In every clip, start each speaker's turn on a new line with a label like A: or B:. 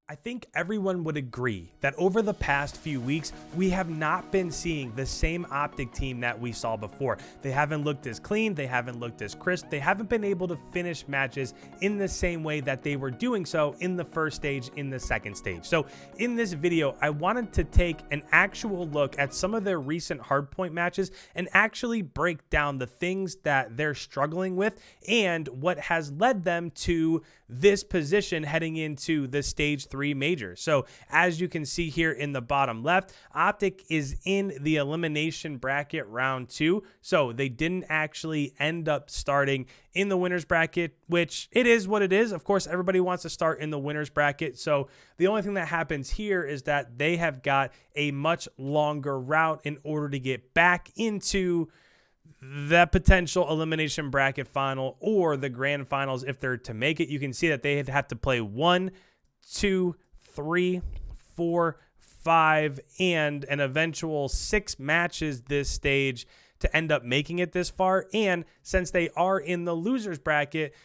A: I think everyone would agree that over the past few weeks, we have not been seeing the same OpTic team that we saw before. They haven't looked as clean, they haven't looked as crisp, they haven't been able to finish matches in the same way that they were doing so in the first stage, in the second stage. So in this video, I wanted to take an actual look at some of their recent hardpoint matches and actually break down the things that they're struggling with and what has led them to this position heading into the stage 3 major. So as you can see here in the bottom left, OpTic is in the elimination bracket round 2. So they didn't actually end up starting in the winners bracket, which it is what it is. Of course, everybody wants to start in the winners bracket. So the only thing that happens here is that they have got a much longer route in order to get back into that potential elimination bracket final or the grand finals. If they're to make it, you can see that they have to play 1, 2, 3, 4, 5, and an eventual 6 matches this stage to end up making it this far. And since they are in the losers bracket,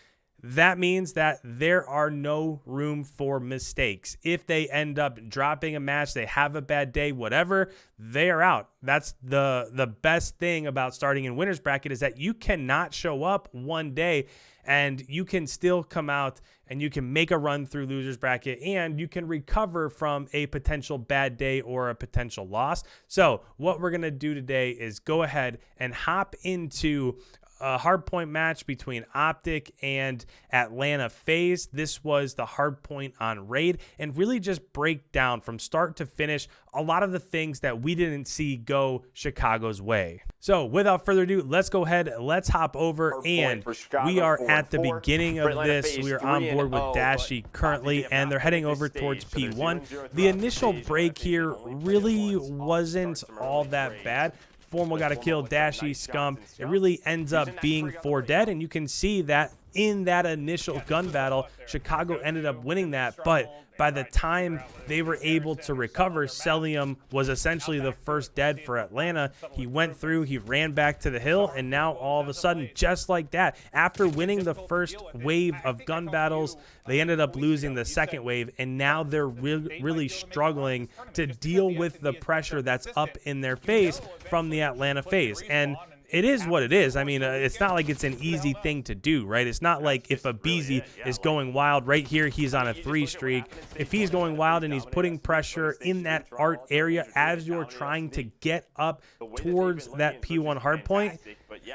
A: that means that there are no room for mistakes. If they end up dropping a match, they have a bad day, whatever, they are out. That's the best thing about starting in winners bracket, is that you cannot show up one day and you can still come out and you can make a run through losers bracket and you can recover from a potential bad day or a potential loss. So what we're going to do today is go ahead and hop into a hardpoint match between OpTic and Atlanta FaZe. This was the hardpoint on Raid, and really just break down from start to finish a lot of the things that we didn't see go Chicago's way. So without further ado, let's go ahead, let's hop over, and we are at the beginning of this. We are on board with Dashy currently, and they're heading over towards P1. The initial break here really wasn't all that bad. Formal got a kill, Dashy, Scum. It really ends up being 4 dead, and you can see that in that initial gun battle, Chicago ended up winning that, but by the time they were able to recover, Celium was essentially the first dead for Atlanta. He went through, he ran back to the hill, and now all of a sudden, just like that, after winning the first wave of gun battles, they ended up losing the second wave, and now they're really struggling to deal with the pressure that's up in their face from the Atlanta FaZe. And it is what it is. I mean, it's not like it's an easy thing to do, right? It's not like if a BZ is going wild right here, he's on a 3 streak. If he's going wild and he's putting pressure in that art area as you're trying to get up towards that P1 hardpoint,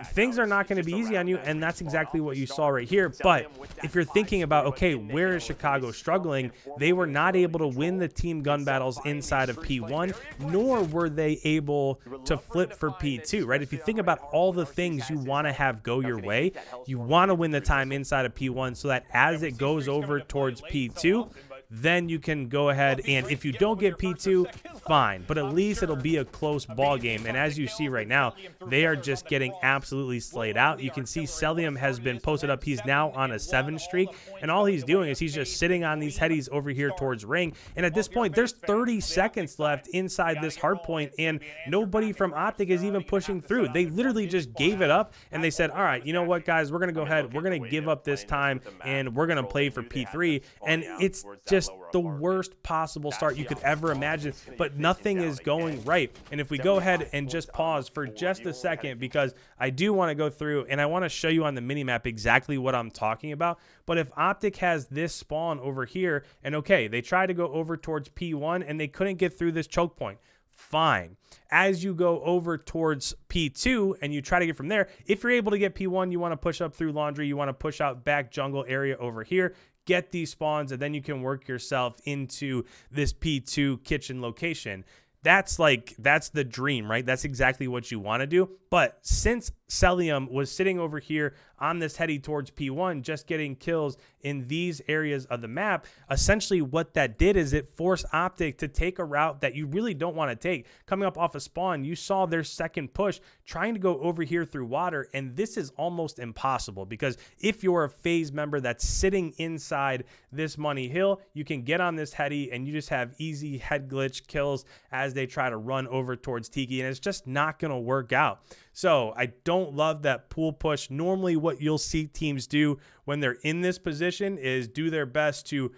A: things are not going to be easy on you, and that's exactly what you saw right here. But if you're thinking about, okay, where is Chicago struggling? They were not able to win the team gun battles inside of P1, nor were they able to flip for P2, right? If you think about all the things you want to have go your way, you want to win the time inside of P1 so that as it goes over towards P2, then you can go ahead, and if you don't get P2, fine, but at least it'll be a close ball game. And as you see right now, they are just getting absolutely slayed out. You can see Celium has been posted up. He's now on a 7 streak, and all he's doing is he's just sitting on these headies over here towards ring. And at this point, there's 30 seconds left inside this hard point, and nobody from OpTic is even pushing through. They literally just gave it up, and they said, all right, you know what, guys, we're going to go ahead, we're going to give up this time, and we're going to play for P3. And it's just the worst possible start you could ever imagine, but nothing is going right. And if we go ahead and just pause for just a second, because I do want to go through and I want to show you on the minimap exactly what I'm talking about. But if OpTic has this spawn over here, and okay, they tried to go over towards P1 and they couldn't get through this choke point, fine. As you go over towards P2 and you try to get from there, if you're able to get P1, you want to push up through laundry, you want to push out back jungle area over here, get these spawns, and then you can work yourself into this P2 kitchen location. That's the dream, right? That's exactly what you want to do. But since Celium was sitting over here on this heady towards P1, just getting kills in these areas of the map, essentially what that did is it forced OpTic to take a route that you really don't want to take. Coming up off a spawn, you saw their second push trying to go over here through water, and this is almost impossible because if you're a FaZe member that's sitting inside this money hill, you can get on this heady and you just have easy head glitch kills as they try to run over towards Tiki, and it's just not going to work out. So I don't love that pool push. Normally what you'll see teams do when they're in this position is do their best to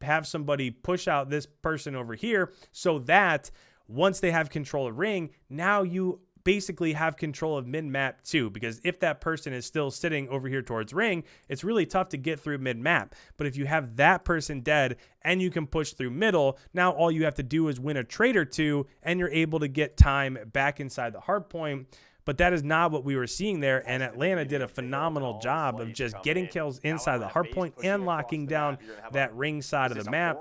A: have somebody push out this person over here so that once they have control of ring, now you basically have control of mid-map too, because if that person is still sitting over here towards ring, it's really tough to get through mid-map. But if you have that person dead and you can push through middle, now all you have to do is win a trade or two and you're able to get time back inside the hard point. But that is not what we were seeing there, and Atlanta did a phenomenal job of just getting kills inside the hard point and locking down that ring side of the map.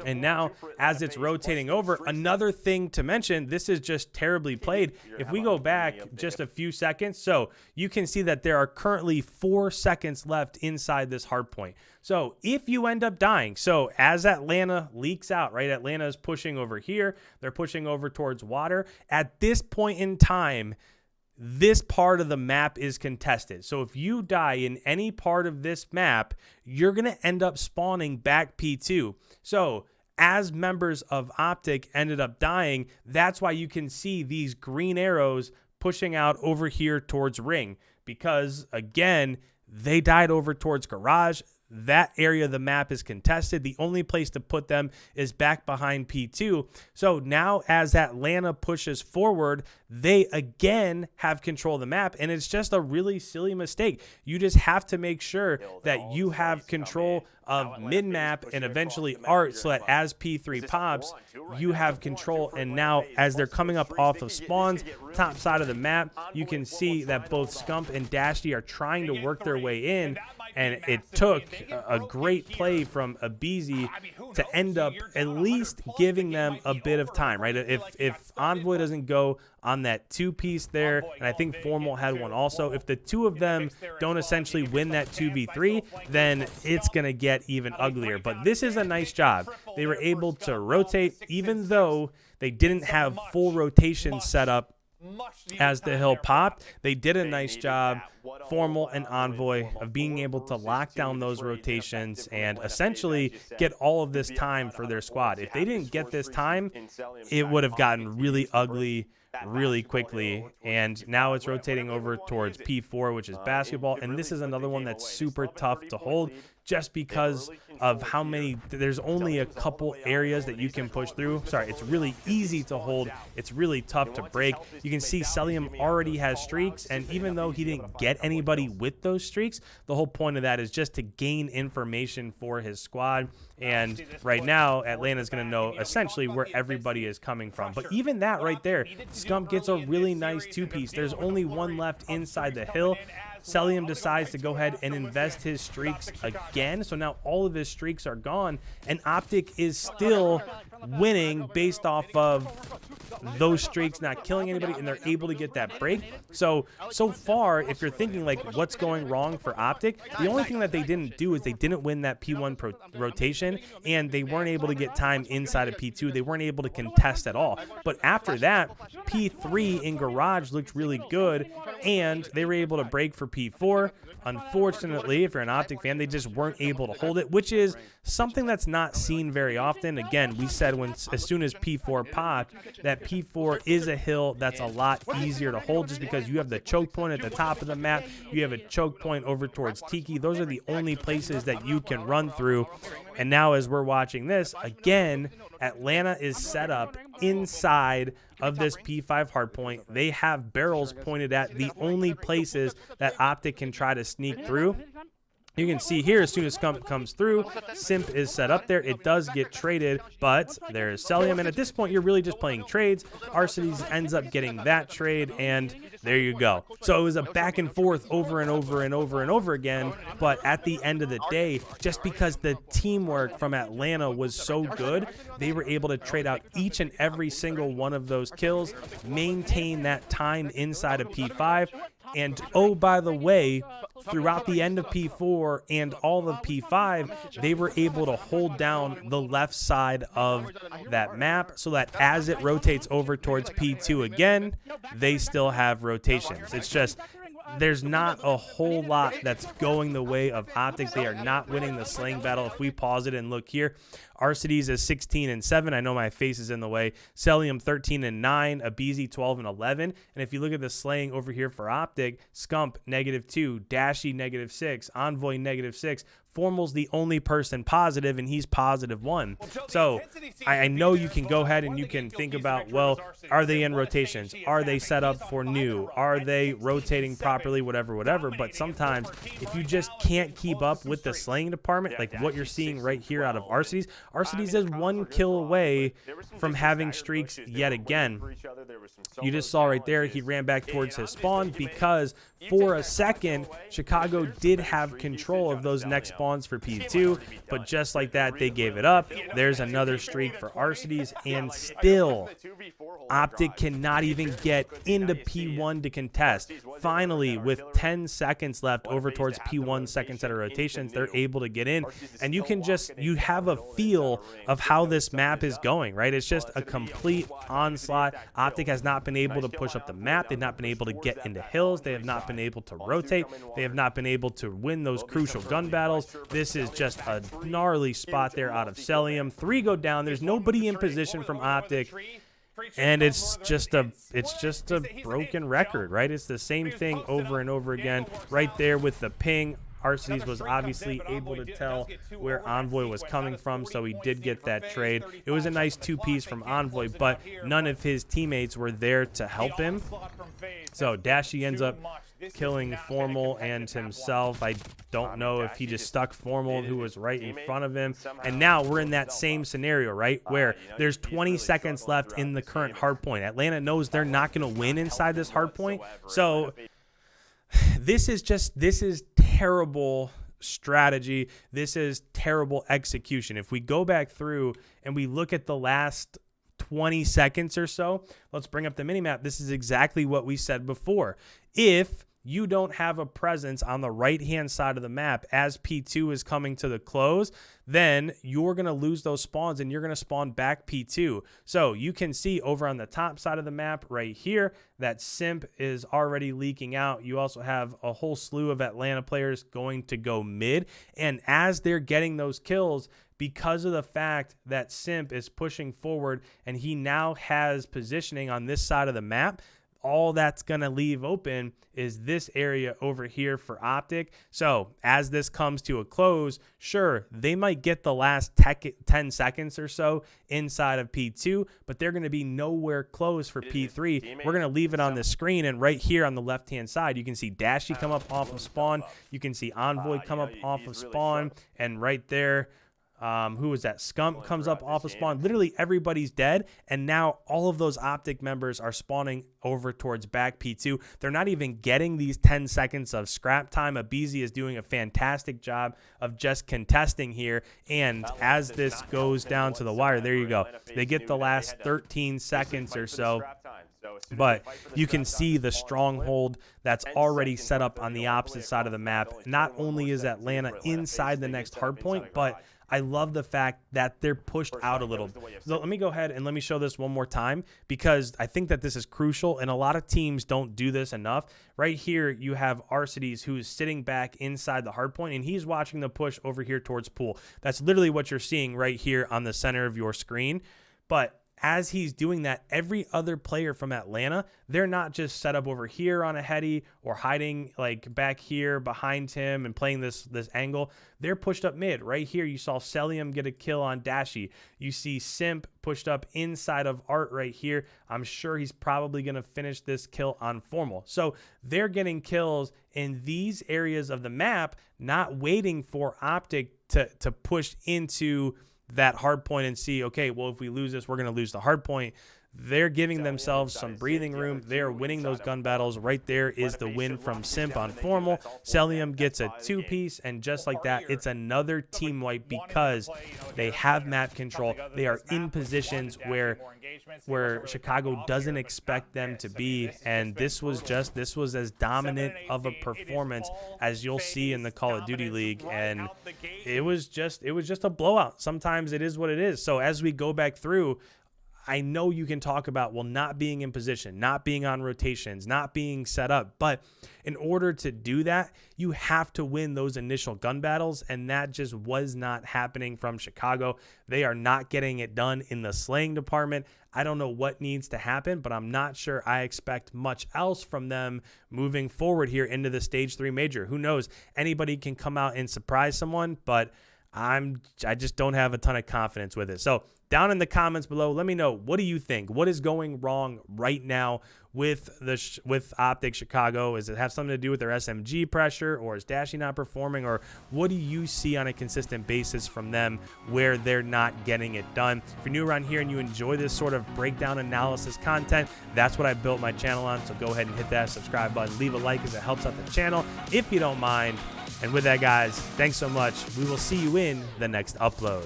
A: And now, as it's rotating over, another thing to mention, this is just terribly played. If we go back just a few seconds, so you can see that there are currently 4 seconds left inside this hard point. So if you end up dying, so as Atlanta leaks out, right, Atlanta is pushing over here, they're pushing over towards water. At this point in time, this part of the map is contested. So if you die in any part of this map, you're going to end up spawning back P2. So as members of OpTic ended up dying, that's why you can see these green arrows pushing out over here towards ring, because again, they died over towards garage. That area of the map is contested. The only place to put them is back behind P2. So now as Atlanta pushes forward, they again have control of the map, and it's just a really silly mistake. You just have to make sure that you have control of mid-map and eventually art, so that as P3 pops, you have control. And now as they're coming up off of spawns, top side of the map, you can see that both Scump and Dashty are trying to work their way in, and it took a great play from Abizi to end up at least giving them a bit of time, right? If Envoy doesn't go on that 2-piece there, and I think Formal had one also, if the two of them don't essentially win that 2v3, then it's going to get even uglier. But this is a nice job. They were able to rotate, even though they didn't have full rotation set up as the hill popped. They did a nice job, Formal and Envoy, of being able to lock down those rotations and essentially get all of this time for their squad. If they didn't get this time, it would have gotten really ugly really quickly. And now it's rotating over towards P4, which is basketball, and this is another one that's super tough to hold, just because of how many, there's only a couple areas that you can push through. Sorry, it's really easy to hold. It's really tough to break. You can see Celium already has streaks, and even though he didn't get anybody with those streaks, the whole point of that is just to gain information for his squad. And right now, Atlanta's going to know essentially where everybody is coming from. But even that right there, Scump gets a really nice 2-piece. There's only one left inside the hill. Celium decides to go ahead and invest his streaks again. So now all of his streaks are gone, and OpTic is still winning based off of those streaks not killing anybody, and they're able to get that break. So far, if you're thinking like what's going wrong for OpTic, the only thing that they didn't do is they didn't win that P1 rotation, and they weren't able to get time inside of P2. They weren't able to contest at all. But after that, P3 in garage looked really good, and they were able to break for P4. Unfortunately, if you're an OpTic fan, they just weren't able to hold it, which is something that's not seen very often. Again, we said as soon as P4 popped, that P4 is a hill that's a lot easier to hold, just because you have the choke point at the top of the map, you have a choke point over towards Tiki. Those are the only places that you can run through. And now as we're watching this, again, Atlanta is set up inside of this P5 hardpoint. They have barrels pointed at the only places that OpTic can try to sneak through. You can see here, as soon as Scump comes through, Simp is set up there. It does get traded, but there's Celium, and at this point, you're really just playing trades. Arcides ends up getting that trade, and there you go. So it was a back and forth over and over and over and over again, but at the end of the day, just because the teamwork from Atlanta was so good, they were able to trade out each and every single one of those kills, maintain that time inside of P5, and oh, by the way, throughout the end of P4 and all of P5, they were able to hold down the left side of that map so that as it rotates over towards P2 again, they still have rotations. It's just, there's not a whole lot that's going the way of OpTic. They are not winning the slaying battle. If we pause it and look here, Arcides is 16-7. I know my face is in the way. Celium 13-9. Abizi 12-11. And if you look at the slaying over here for OpTic, Scump -2, Dashy -6, Envoy -6. Formal's the only person positive, and he's +1. So I know you can go ahead and you can think about, well, are they in rotations? Are they set up for new? Are they rotating properly? Whatever. But sometimes if you just can't keep up with the slaying department, like what you're seeing right here out of Arcides is 1 kill away from having streaks yet again. You just saw right there, he ran back towards his spawn because for a second, Chicago did have control of those next spawns for P2, but just like that, they gave it up. There's another streak for Arcides, and still, OpTic cannot even get into P1 to contest. Finally, with 10 seconds left over towards P1 second set of rotations, they're able to get in, and you have a feel of how this map is going, right? It's just a complete onslaught. OpTic has not been able to push up the map. They've not been able to get into hills. They have not been able to rotate. They have not been able to win those crucial gun battles. This is just a gnarly spot there out of Celium. 3 go down. There's nobody in position from OpTic. And it's just a broken record, right? It's the same thing over and over again. Right there with the ping, Arcides was obviously able to tell where Envoy was coming from, so he did get that trade. It was a nice 2-piece from Envoy, but none of his teammates were there to help him. So Dashy ends up killing Formal and himself. I don't know if he just stuck Formal, who was right in front of him. And now we're in that same scenario, right, where there's 20 seconds left in the current hardpoint. Atlanta knows they're not going to win inside this hardpoint. So this is terrible strategy. This is terrible execution. If we go back through and we look at the last 20 seconds or so, let's bring up the minimap. This is exactly what we said before. If you don't have a presence on the right-hand side of the map as P2 is coming to the close, then you're going to lose those spawns and you're going to spawn back P2. So you can see over on the top side of the map right here that Simp is already leaking out. You also have a whole slew of Atlanta players going to go mid. And as they're getting those kills, because of the fact that Simp is pushing forward and he now has positioning on this side of the map, all that's going to leave open is this area over here for OpTic. So as this comes to a close, sure, they might get the last 10 seconds or so inside of P2, but they're going to be nowhere close for P3. We're going to leave it on the screen, and right here on the left-hand side, you can see Dashy come up off of spawn. You can see Envoy come up off of spawn, and right there, who was that? Scump comes up off of spawn. Literally everybody's dead, and now all of those OpTic members are spawning over towards back P2. They're not even getting these 10 seconds of scrap time. Abizi is doing a fantastic job of just contesting here, and as this goes down to the wire, there you go. They get the last 13 seconds or so. But you can see the stronghold that's already set up on the opposite side of the map. Not only is Atlanta inside the next hardpoint, but I love the fact that they're pushed out a little. So let me go ahead and let me show this one more time, because I think that this is crucial, and a lot of teams don't do this enough. Right here, you have Arcides, who's sitting back inside the hardpoint, and he's watching the push over here towards pool. That's literally what you're seeing right here on the center of your screen. But as he's doing that, every other player from Atlanta, they're not just set up over here on a heady or hiding like back here behind him and playing this angle. They're pushed up mid. Right here, you saw Celium get a kill on Dashy. You see Simp pushed up inside of Art right here. I'm sure he's probably going to finish this kill on Formal. So they're getting kills in these areas of the map, not waiting for OpTic to push into that hard point and see, okay, well, if we lose this, we're going to lose the hard point. They're giving themselves some breathing room. They're winning those gun battles. Right there is the win from Simp on Formal. Celium gets a 2-piece, and just like that, it's another team wipe because they have map control. They are in positions where Chicago doesn't expect them to be, and this was as dominant of a performance as you'll see in the Call of Duty League, and it was just a blowout. Sometimes it is what it is. So as we go back through, I know you can talk about, well, not being in position, not being on rotations, not being set up, but in order to do that, you have to win those initial gun battles, and that just was not happening from Chicago. They are not getting it done in the slaying department. I don't know what needs to happen, but I'm not sure I expect much else from them moving forward here into the Stage 3 Major. Who knows? Anybody can come out and surprise someone, but I just don't have a ton of confidence with it. So down in the comments below, let me know, what do you think? What is going wrong right now with OpTic Chicago? Does it have something to do with their SMG pressure, or is Dashy not performing, or what do you see on a consistent basis from them where they're not getting it done? If you're new around here and you enjoy this sort of breakdown analysis content, that's what I built my channel on. So go ahead and hit that subscribe button, leave a like as it helps out the channel if you don't mind. And with that, guys, thanks so much. We will see you in the next upload.